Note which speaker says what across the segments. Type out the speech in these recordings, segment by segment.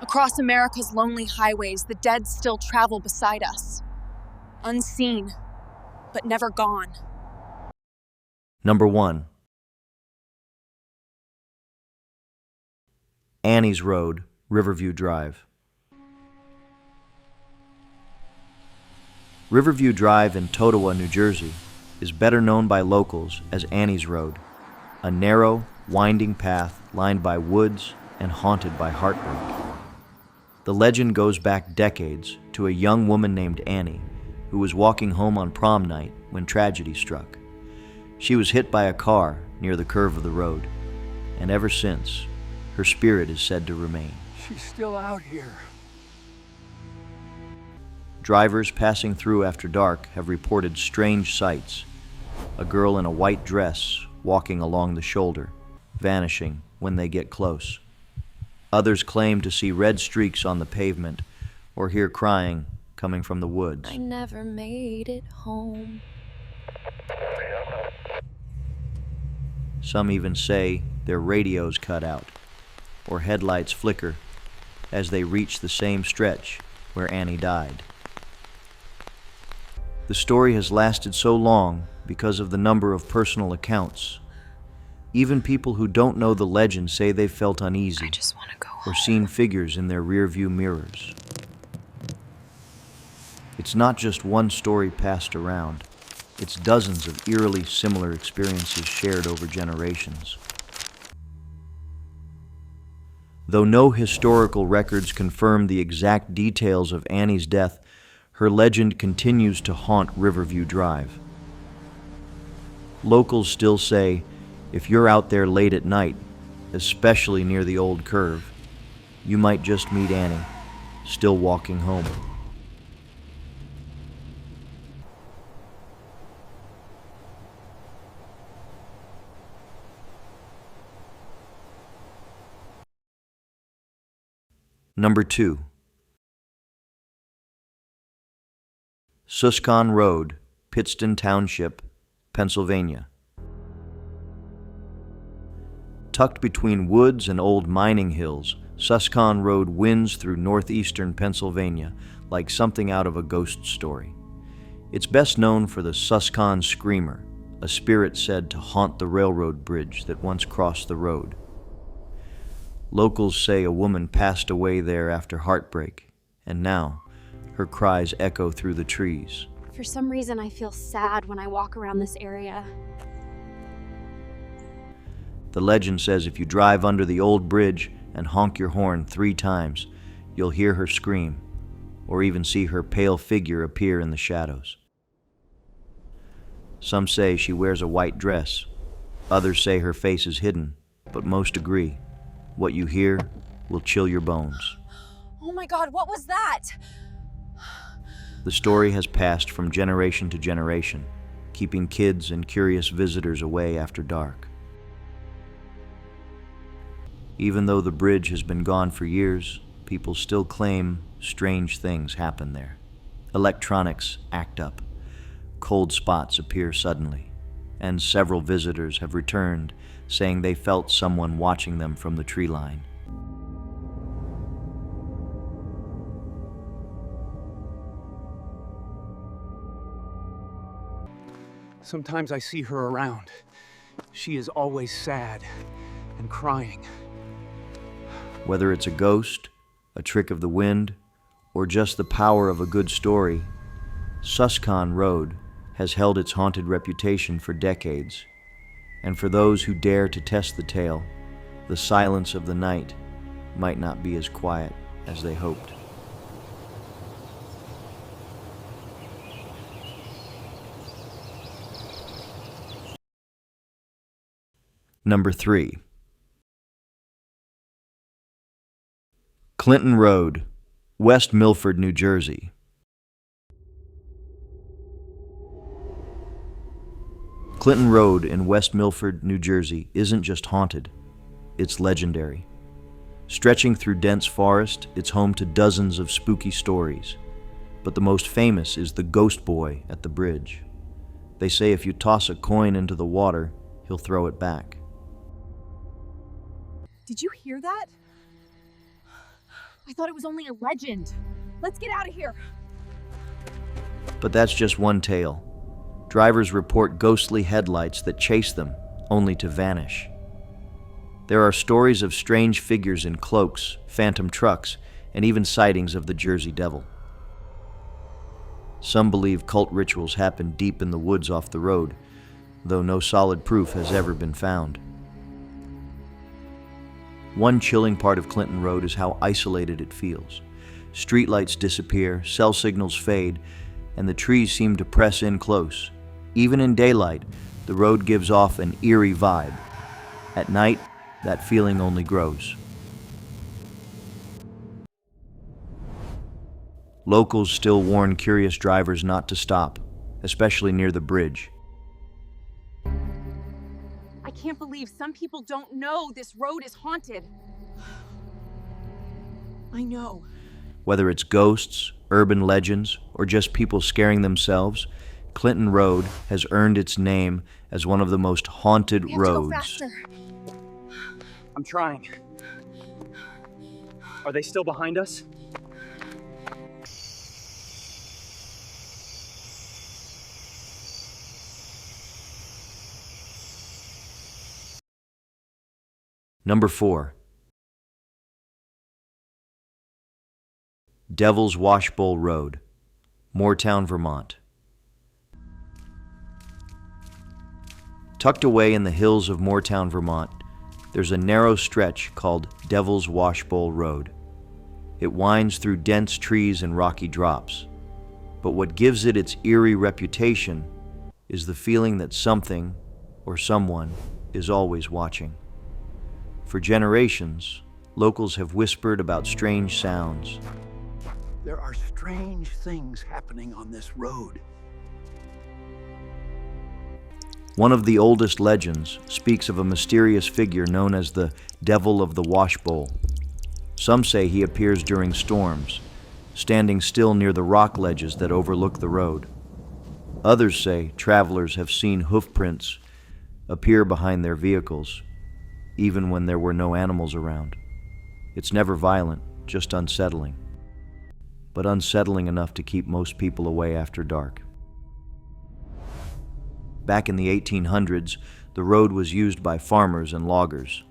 Speaker 1: Across America's lonely highways, the dead still travel beside us. Unseen, but never gone.
Speaker 2: Number 1. Annie's Road, Riverview Drive. Riverview Drive in Totowa, New Jersey, is better known by locals as Annie's Road, a narrow, winding path lined by woods and haunted by heartbreak. The legend goes back decades to a young woman named Annie who was walking home on prom night when tragedy struck. She was hit by a car near the curve of the road, and ever since, her spirit is said to remain.
Speaker 3: She's still out here.
Speaker 2: Drivers passing through after dark have reported strange sights. A girl in a white dress walking along the shoulder, vanishing when they get close. Others claim to see red streaks on the pavement or hear crying coming from the woods.
Speaker 4: I never made it home.
Speaker 2: Some even say their radios cut out or headlights flicker as they reach the same stretch where Annie died. The story has lasted so long because of the number of personal accounts. Even people who don't know the legend say they felt uneasy
Speaker 4: I just want to go
Speaker 2: or
Speaker 4: home.
Speaker 2: seen figures in their rearview mirrors. It's not just one story passed around. It's dozens of eerily similar experiences shared over generations. Though no historical records confirm the exact details of Annie's death, her legend continues to haunt Riverview Drive. Locals still say, if you're out there late at night, especially near the old curve, you might just meet Annie, still walking home. Number 2. Suscon Road, Pittston Township, Pennsylvania. Tucked between woods and old mining hills, Suscon Road winds through northeastern Pennsylvania like something out of a ghost story. It's best known for the Suscon Screamer, a spirit said to haunt the railroad bridge that once crossed the road. Locals say a woman passed away there after heartbreak, and now her cries echo through the trees.
Speaker 5: For some reason, I feel sad when I walk around this area.
Speaker 2: The legend says if you drive under the old bridge and honk your horn 3 times, you'll hear her scream, or even see her pale figure appear in the shadows. Some say she wears a white dress. Others say her face is hidden, but most agree. What you hear will chill your bones.
Speaker 1: Oh my God, what was that?
Speaker 2: The story has passed from generation to generation, keeping kids and curious visitors away after dark. Even though the bridge has been gone for years, people still claim strange things happen there. Electronics act up, cold spots appear suddenly, and several visitors have returned saying they felt someone watching them from the tree line.
Speaker 3: Sometimes I see her around. She is always sad and crying.
Speaker 2: Whether it's a ghost, a trick of the wind, or just the power of a good story, Suscon Road has held its haunted reputation for decades. And for those who dare to test the tale, the silence of the night might not be as quiet as they hoped. Number 3. Clinton Road, West Milford, New Jersey. Clinton Road in West Milford, New Jersey isn't just haunted, it's legendary. Stretching through dense forest, it's home to dozens of spooky stories. But the most famous is the ghost boy at the bridge. They say if you toss a coin into the water, he'll throw it back.
Speaker 1: Did you hear that? I thought it was only a legend. Let's get out of here.
Speaker 2: But that's just one tale. Drivers report ghostly headlights that chase them, only to vanish. There are stories of strange figures in cloaks, phantom trucks, and even sightings of the Jersey Devil. Some believe cult rituals happen deep in the woods off the road, though no solid proof has ever been found. One chilling part of Clinton Road is how isolated it feels. Streetlights disappear, cell signals fade, and the trees seem to press in close. Even in daylight, the road gives off an eerie vibe. At night, that feeling only grows. Locals still warn curious drivers not to stop, especially near the bridge.
Speaker 1: I can't believe some people don't know this road is haunted. I know.
Speaker 2: Whether it's ghosts, urban legends, or just people scaring themselves, Clinton Road has earned its name as one of the most haunted
Speaker 1: We have to go
Speaker 2: roads.
Speaker 1: faster.
Speaker 3: I'm trying. Are they still behind us?
Speaker 2: Number 4. Devil's Washbowl Road, Moortown, Vermont. Tucked away in the hills of Moortown, Vermont, there's a narrow stretch called Devil's Washbowl Road. It winds through dense trees and rocky drops. But what gives it its eerie reputation is the feeling that something or someone is always watching. For generations, locals have whispered about strange sounds.
Speaker 6: There are strange things happening on this road.
Speaker 2: One of the oldest legends speaks of a mysterious figure known as the Devil of the Washbowl. Some say he appears during storms, standing still near the rock ledges that overlook the road. Others say travelers have seen hoofprints appear behind their vehicles, even when there were no animals around. It's never violent, just unsettling. But unsettling enough to keep most people away after dark. Back in the 1800s, the road was used by farmers and loggers.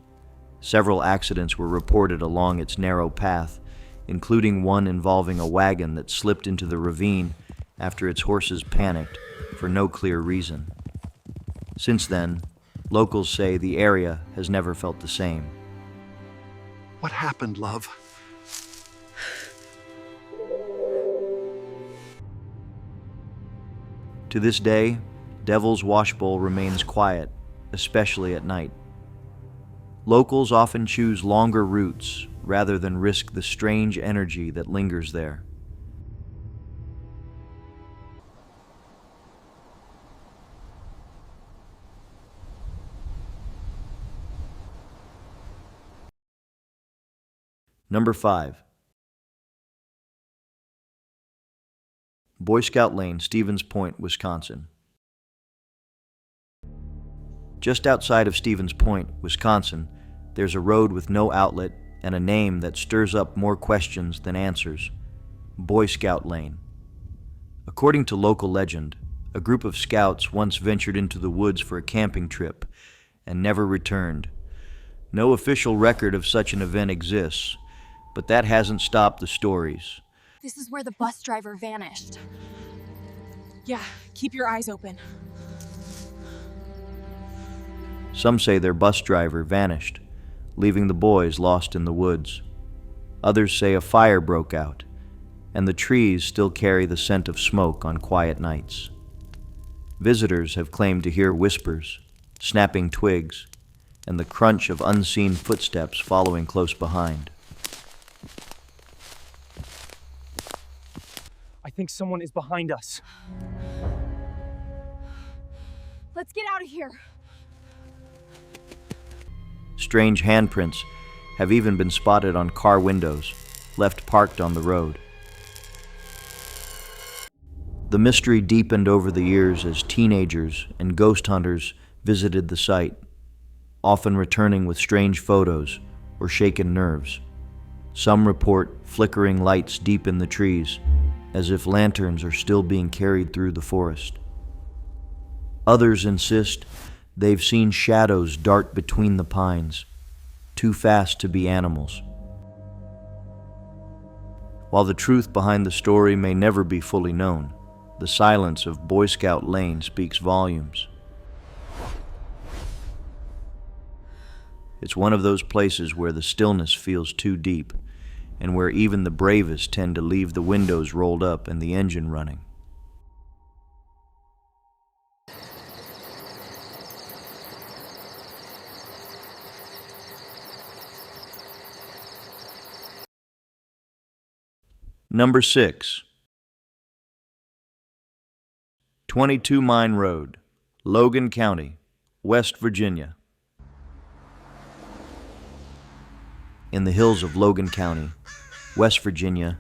Speaker 2: Several accidents were reported along its narrow path, including one involving a wagon that slipped into the ravine after its horses panicked for no clear reason. Since then, locals say the area has never felt the same.
Speaker 6: What happened, love?
Speaker 2: To this day, Devil's Washbowl remains quiet, especially at night. Locals often choose longer routes rather than risk the strange energy that lingers there. Number 5. Boy Scout Lane, Stevens Point, Wisconsin. Just outside of Stevens Point, Wisconsin, there's a road with no outlet and a name that stirs up more questions than answers: Boy Scout Lane. According to local legend, a group of scouts once ventured into the woods for a camping trip and never returned. No official record of such an event exists, but that hasn't stopped the stories.
Speaker 1: This is where the bus driver vanished.
Speaker 7: Yeah, keep your eyes open.
Speaker 2: Some say their bus driver vanished, leaving the boys lost in the woods. Others say a fire broke out, and the trees still carry the scent of smoke on quiet nights. Visitors have claimed to hear whispers, snapping twigs, and the crunch of unseen footsteps following close behind.
Speaker 3: I think someone is behind us.
Speaker 1: Let's get out of here.
Speaker 2: Strange handprints have even been spotted on car windows, left parked on the road. The mystery deepened over the years as teenagers and ghost hunters visited the site, often returning with strange photos or shaken nerves. Some report flickering lights deep in the trees, as if lanterns are still being carried through the forest. Others insist they've seen shadows dart between the pines, too fast to be animals. While the truth behind the story may never be fully known, the silence of Boy Scout Lane speaks volumes. It's one of those places where the stillness feels too deep, and where even the bravest tend to leave the windows rolled up and the engine running. Number 6. 22 Mine Road, Logan County, West Virginia. In the hills of Logan County, West Virginia,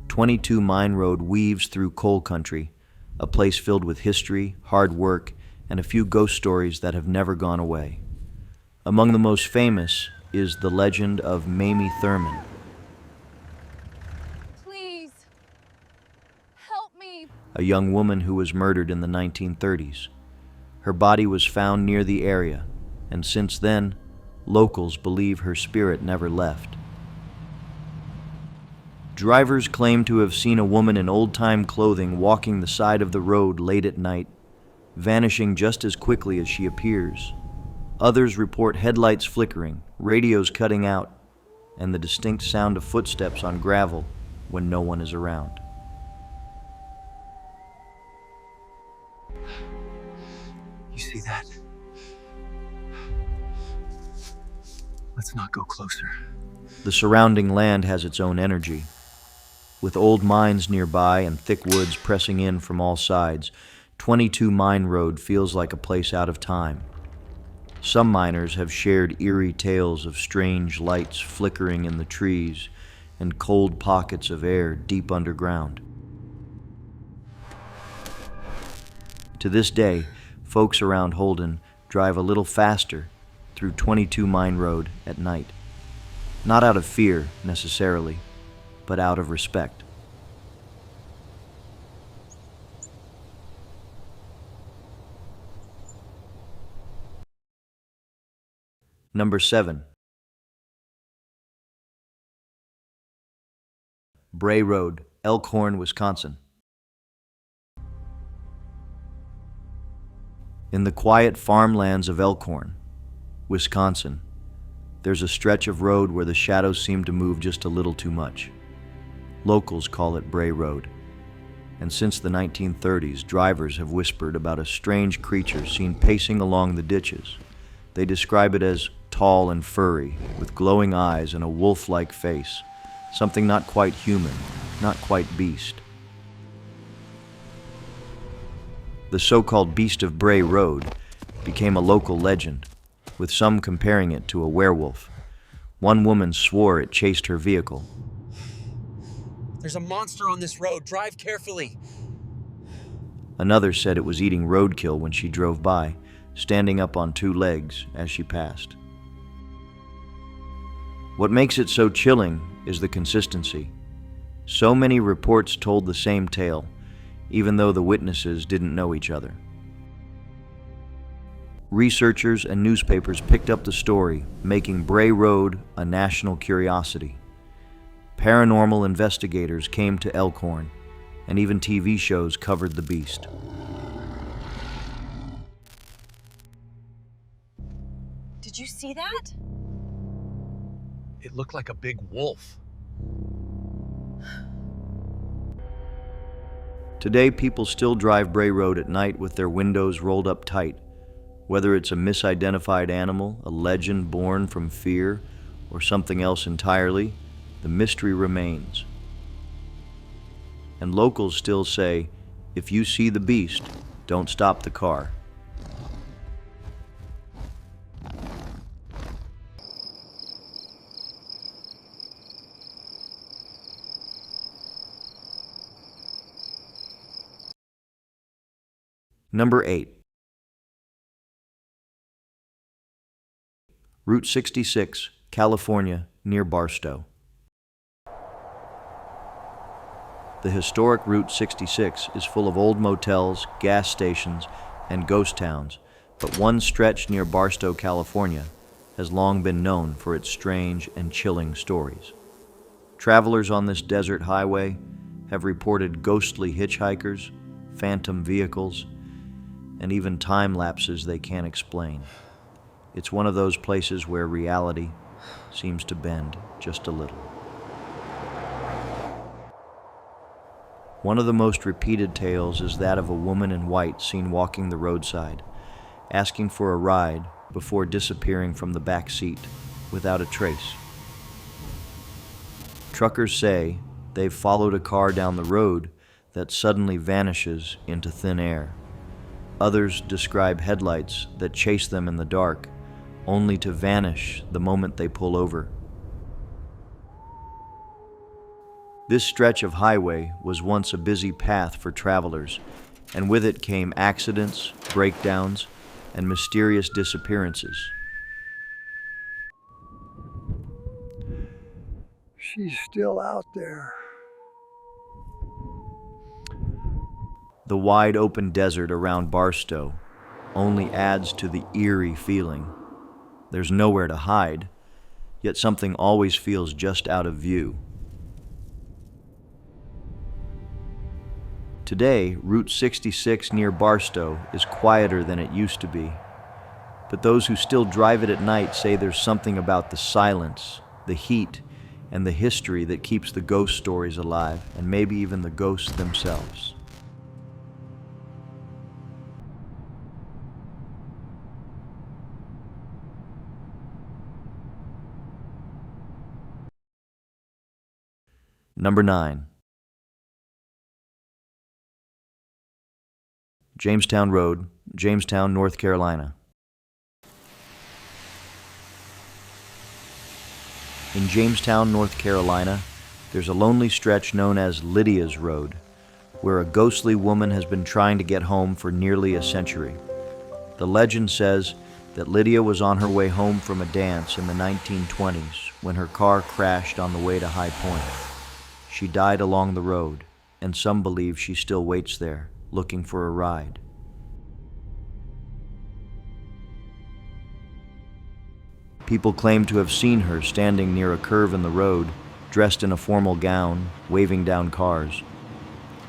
Speaker 2: 22 Mine Road weaves through coal country, a place filled with history, hard work, and a few ghost stories that have never gone away. Among the most famous is the legend of Mamie Thurman.
Speaker 1: Please, help me.
Speaker 2: A young woman who was murdered in the 1930s. Her body was found near the area, and since then, locals believe her spirit never left. Drivers claim to have seen a woman in old-time clothing walking the side of the road late at night, vanishing just as quickly as she appears. Others report headlights flickering, radios cutting out, and the distinct sound of footsteps on gravel when no one is around.
Speaker 3: You see that? Let's not go closer.
Speaker 2: The surrounding land has its own energy. With old mines nearby and thick woods pressing in from all sides, 22 Mine Road feels like a place out of time. Some miners have shared eerie tales of strange lights flickering in the trees and cold pockets of air deep underground. To this day, folks around Holden drive a little faster through 22 Mine Road at night. Not out of fear, necessarily, but out of respect. Number 7. Bray Road, Elkhorn, Wisconsin. In the quiet farmlands of Elkhorn, Wisconsin, there's a stretch of road where the shadows seem to move just a little too much. Locals call it Bray Road, and since the 1930s, drivers have whispered about a strange creature seen pacing along the ditches. They describe it as tall and furry, with glowing eyes and a wolf-like face, something not quite human, not quite beast. The so-called Beast of Bray Road became a local legend, with some comparing it to a werewolf. One woman swore it chased her vehicle.
Speaker 8: There's a monster on this road. Drive carefully.
Speaker 2: Another said it was eating roadkill when she drove by, standing up on two legs as she passed. What makes it so chilling is the consistency. So many reports told the same tale, even though the witnesses didn't know each other. Researchers and newspapers picked up the story, making Bray Road a national curiosity. Paranormal investigators came to Elkhorn, and even TV shows covered the beast.
Speaker 7: Did you see that?
Speaker 3: It looked like a big wolf.
Speaker 2: Today, people still drive Bray Road at night with their windows rolled up tight. Whether it's a misidentified animal, a legend born from fear, or something else entirely, the mystery remains. And locals still say, if you see the beast, don't stop the car. Number 8. Route 66, California, near Barstow. The historic Route 66 is full of old motels, gas stations, and ghost towns, but one stretch near Barstow, California, has long been known for its strange and chilling stories. Travelers on this desert highway have reported ghostly hitchhikers, phantom vehicles, and even time lapses they can't explain. It's one of those places where reality seems to bend just a little. One of the most repeated tales is that of a woman in white seen walking the roadside, asking for a ride before disappearing from the back seat without a trace. Truckers say they've followed a car down the road that suddenly vanishes into thin air. Others describe headlights that chase them in the dark, only to vanish the moment they pull over. This stretch of highway was once a busy path for travelers, and with it came accidents, breakdowns, and mysterious disappearances.
Speaker 6: She's still out there.
Speaker 2: The wide open desert around Barstow only adds to the eerie feeling. There's nowhere to hide, yet something always feels just out of view. Today, Route 66 near Barstow is quieter than it used to be, but those who still drive it at night say there's something about the silence, the heat, and the history that keeps the ghost stories alive, and maybe even the ghosts themselves. Number 9. Jamestown Road, Jamestown, North Carolina. In Jamestown, North Carolina, there's a lonely stretch known as Lydia's Road, where a ghostly woman has been trying to get home for nearly a century. The legend says that Lydia was on her way home from a dance in the 1920s when her car crashed on the way to High Point. She died along the road, and some believe she still waits there, looking for a ride. People claim to have seen her standing near a curve in the road, dressed in a formal gown, waving down cars.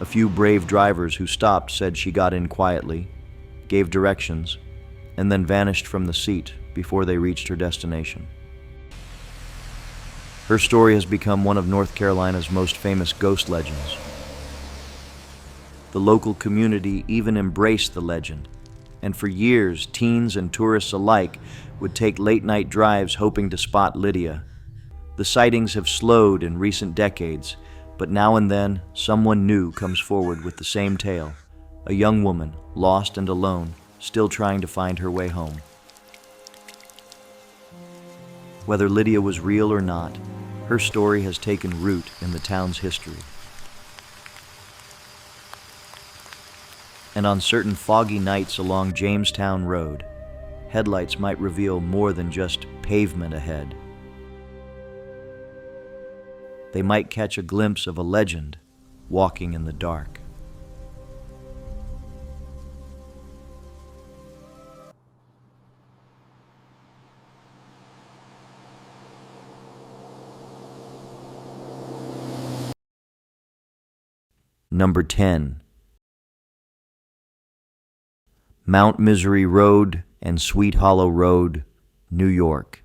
Speaker 2: A few brave drivers who stopped said she got in quietly, gave directions, and then vanished from the seat before they reached her destination. Her story has become one of North Carolina's most famous ghost legends. The local community even embraced the legend, and for years, teens and tourists alike would take late-night drives hoping to spot Lydia. The sightings have slowed in recent decades, but now and then, someone new comes forward with the same tale, a young woman, lost and alone, still trying to find her way home. Whether Lydia was real or not, her story has taken root in the town's history. And on certain foggy nights along Jamestown Road, headlights might reveal more than just pavement ahead. They might catch a glimpse of a legend walking in the dark. Number 10. Mount Misery Road and Sweet Hollow Road, New York.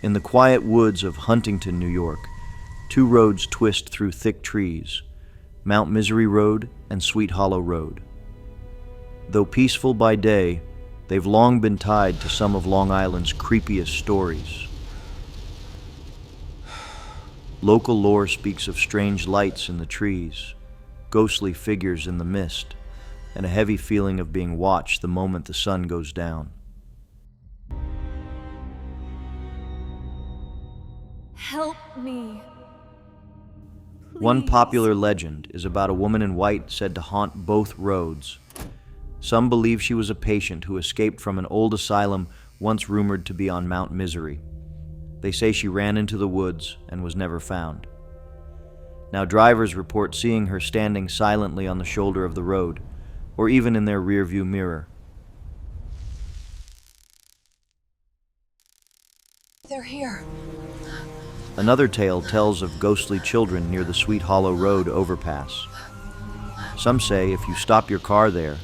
Speaker 2: In the quiet woods of Huntington, New York, two roads twist through thick trees, Mount Misery Road and Sweet Hollow Road. Though peaceful by day, they've long been tied to some of Long Island's creepiest stories. Local lore speaks of strange lights in the trees, ghostly figures in the mist, and a heavy feeling of being watched the moment the sun goes down.
Speaker 5: Help me.
Speaker 2: One
Speaker 5: Please.
Speaker 2: popular legend is about a woman in white said to haunt both roads. Some believe she was a patient who escaped from an old asylum once rumored to be on Mount Misery. They say she ran into the woods and was never found. Now drivers report seeing her standing silently on the shoulder of the road, or even in their rearview mirror.
Speaker 7: They're here.
Speaker 2: Another tale tells of ghostly children near the Sweet Hollow Road overpass. Some say if you stop your car there,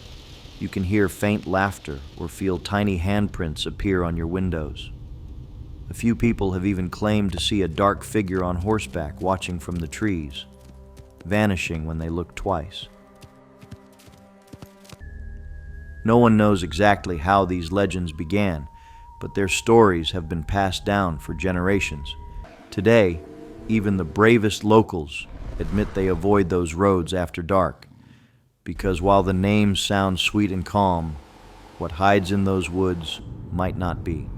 Speaker 2: you can hear faint laughter or feel tiny handprints appear on your windows. A few people have even claimed to see a dark figure on horseback watching from the trees, vanishing when they look twice. No one knows exactly how these legends began, but their stories have been passed down for generations. Today, even the bravest locals admit they avoid those roads after dark, because while the names sound sweet and calm, what hides in those woods might not be.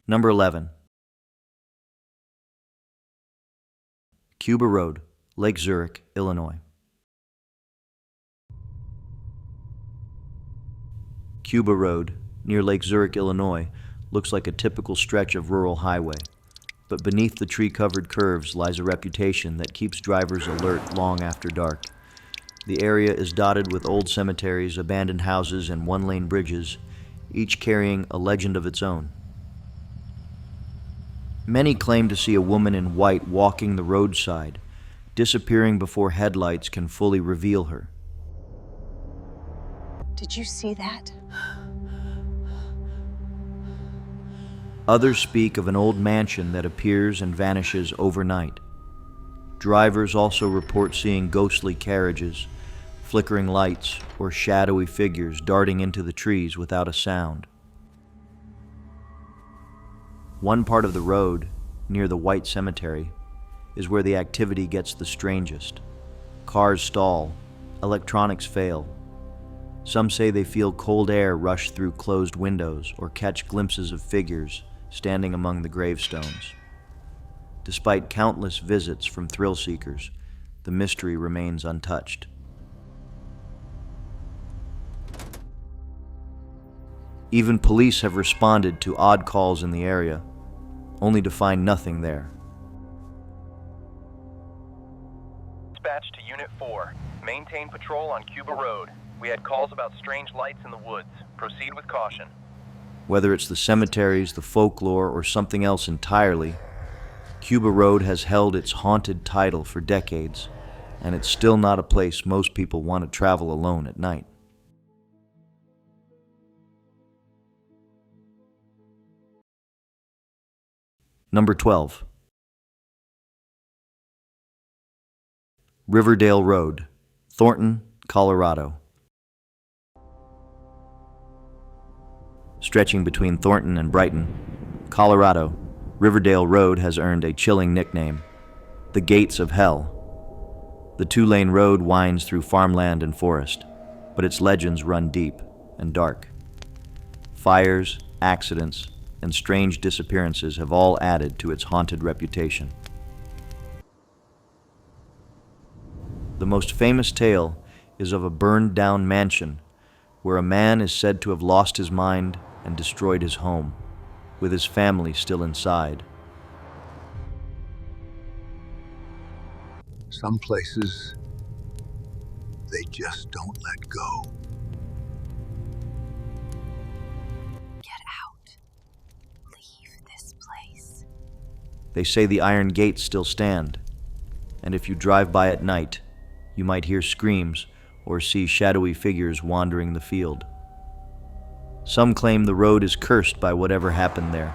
Speaker 2: Number 11. Cuba Road, Lake Zurich, Illinois. Cuba Road, near Lake Zurich, Illinois, looks like a typical stretch of rural highway, but beneath the tree-covered curves lies a reputation that keeps drivers alert long after dark. The area is dotted with old cemeteries, abandoned houses, and one-lane bridges, each carrying a legend of its own. Many claim to see a woman in white walking the roadside, disappearing before headlights can fully reveal her.
Speaker 7: Did you see that?
Speaker 2: Others speak of an old mansion that appears and vanishes overnight. Drivers also report seeing ghostly carriages, flickering lights, or shadowy figures darting into the trees without a sound. One part of the road, near the White Cemetery, is where the activity gets the strangest. Cars stall, electronics fail. Some say they feel cold air rush through closed windows or catch glimpses of figures standing among the gravestones. Despite countless visits from thrill seekers, the mystery remains untouched. Even police have responded to odd calls in the area, only to find nothing there.
Speaker 9: Dispatch to Unit 4. Maintain patrol on Cuba Road. We had calls about strange lights in the woods. Proceed with caution.
Speaker 2: Whether it's the cemeteries, the folklore, or something else entirely, Cuba Road has held its haunted title for decades, and it's still not a place most people want to travel alone at night. Number 12. Riverdale Road, Thornton, Colorado. Stretching between Thornton and Brighton, Colorado, Riverdale Road has earned a chilling nickname, the Gates of Hell. The two-lane road winds through farmland and forest, but its legends run deep and dark. Fires, accidents, and strange disappearances have all added to its haunted reputation. The most famous tale is of a burned-down mansion where a man is said to have lost his mind and destroyed his home, with his family still inside.
Speaker 6: Some places, they just don't let go.
Speaker 7: Get out. Leave this place.
Speaker 2: They say the iron gates still stand, and if you drive by at night, you might hear screams or see shadowy figures wandering the field. Some claim the road is cursed by whatever happened there.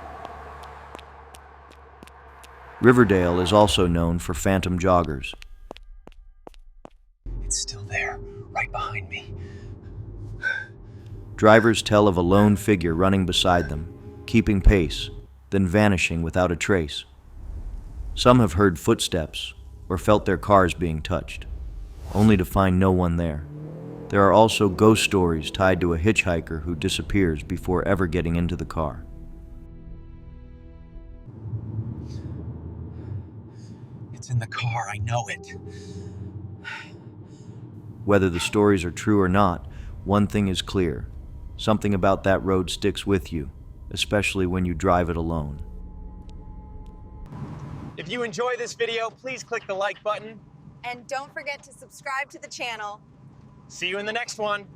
Speaker 2: Riverdale is also known for phantom joggers.
Speaker 8: It's still there, right behind me.
Speaker 2: Drivers tell of a lone figure running beside them, keeping pace, then vanishing without a trace. Some have heard footsteps or felt their cars being touched, only to find no one there. There are also ghost stories tied to a hitchhiker who disappears before ever getting into the car.
Speaker 8: It's in the car, I know it.
Speaker 2: Whether the stories are true or not, one thing is clear. Something about that road sticks with you, especially when you drive it alone.
Speaker 8: If you enjoy this video, please click the like button.
Speaker 10: And don't forget to subscribe to the channel.
Speaker 8: See you in the next one.